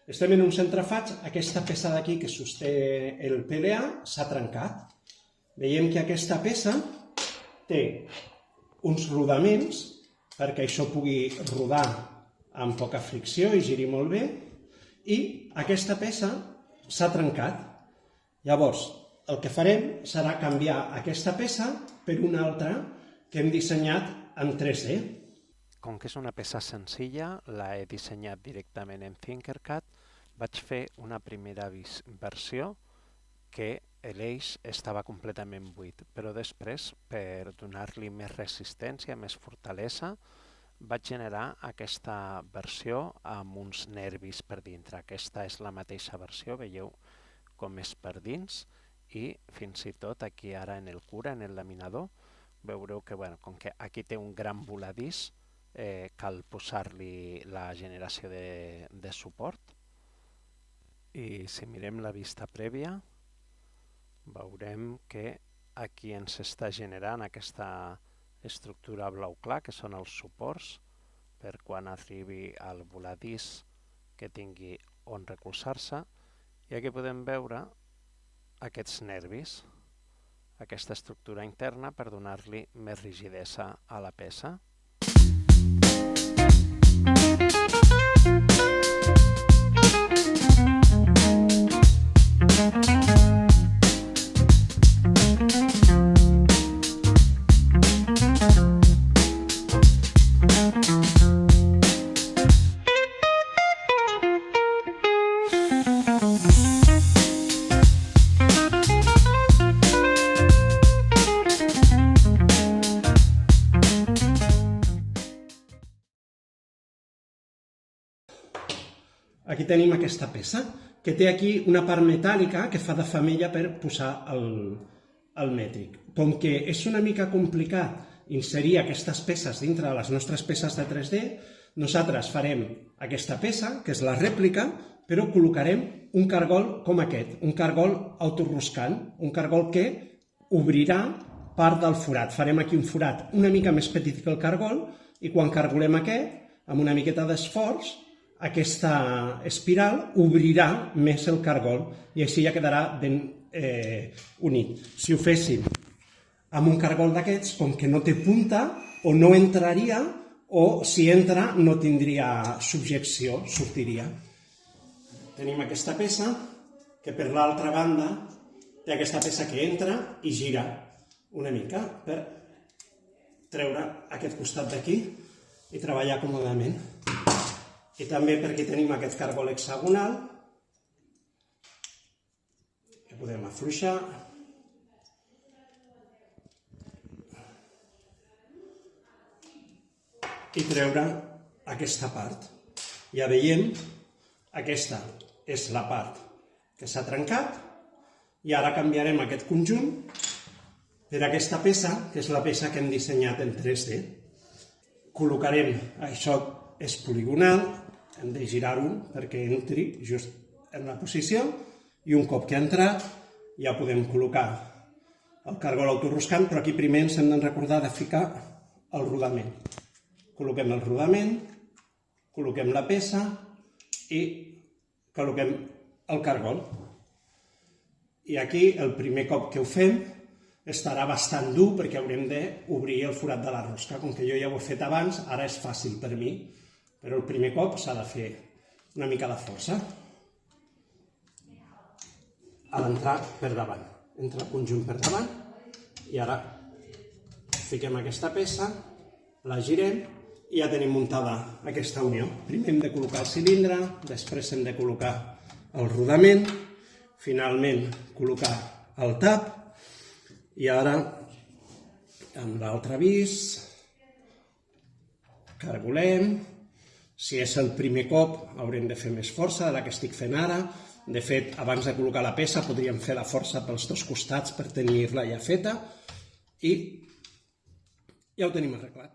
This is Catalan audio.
Estem en un centrafats, aquesta peça d'aquí que sosté el PLA s'ha trencat. Veiem que aquesta peça té uns rodaments perquè això pugui rodar amb poca fricció i giri molt bé, i aquesta peça s'ha trencat. Llavors, el que farem serà canviar aquesta peça per una altra que hem dissenyat en 3D. Com que és una peça senzilla, l'he dissenyat directament en Tinkercad. Vaig fer una primera versió que l'eix estava completament buit, però després, per donar-li més resistència, més fortalesa, vaig generar aquesta versió amb uns nervis per dintre. Aquesta és la mateixa versió, veieu com és per dins, i fins i tot aquí ara en el cura, en el laminador, veureu que com que aquí té un gran voladís, cal posar-li la generació de suport. I si mirem la vista prèvia, veurem que aquí ens està generant aquesta estructura blau clar, que són els suports, per quan arribi al voladís que tingui on recolzar-se. I aquí podem veure aquests nervis, aquesta estructura interna per donar-li més rigidesa a la peça. Aquí tenim aquesta peça, que té aquí una part metàl·lica que fa de femella per posar el mètric. Com que és una mica complicat inserir aquestes peces dintre de les nostres peces de 3D, nosaltres farem aquesta peça, que és la rèplica, però col·locarem un cargol com aquest, un cargol autorroscant, un cargol que obrirà part del forat. Farem aquí un forat una mica més petit que el cargol i quan cargolem aquest, amb una miqueta d'esforç, aquesta espiral obrirà més el cargol i així ja quedarà ben unit. Si ho féssim amb un cargol d'aquests, com que no té punta, o no entraria, o si entra no tindria subjecció, sortiria. Tenim aquesta peça, que per l'altra banda té aquesta peça que entra i gira una mica per treure aquest costat d'aquí i treballar còmodament. I també perquè tenim aquest cargol hexagonal, que podem afluixar. I treure aquesta part. Ja veiem, aquesta és la part que s'ha trencat, i ara canviarem aquest conjunt per aquesta peça, que és la peça que hem dissenyat en 3D. Col·locarem, això és poligonal, hem de girar-ho perquè entri just en la posició, i un cop que ha entrat ja podem col·locar el cargol autorroscant, però aquí primer ens hem de recordar de ficar el rodament. Col·loquem el rodament, col·loquem la peça i col·loquem el cargol. I aquí el primer cop que ho fem estarà bastant dur perquè haurem d'obrir el forat de la rosca. Com que jo ja ho he fet abans, ara és fàcil per mi, però el primer cop s'ha de fer una mica de força. Ha d'entrar per davant. Entra el conjunt per davant i ara fiquem aquesta peça, la girem i ja tenim muntada aquesta unió. Primer hem de col·locar el cilindre, després hem de col·locar el rodament, finalment col·locar el tap i ara amb l'altre vis cargolem. Si és el primer cop haurem de fer més força de la que estic fent ara. De fet, abans de col·locar la peça podríem fer la força pels dos costats per tenir-la ja feta i ja ho tenim arreglat.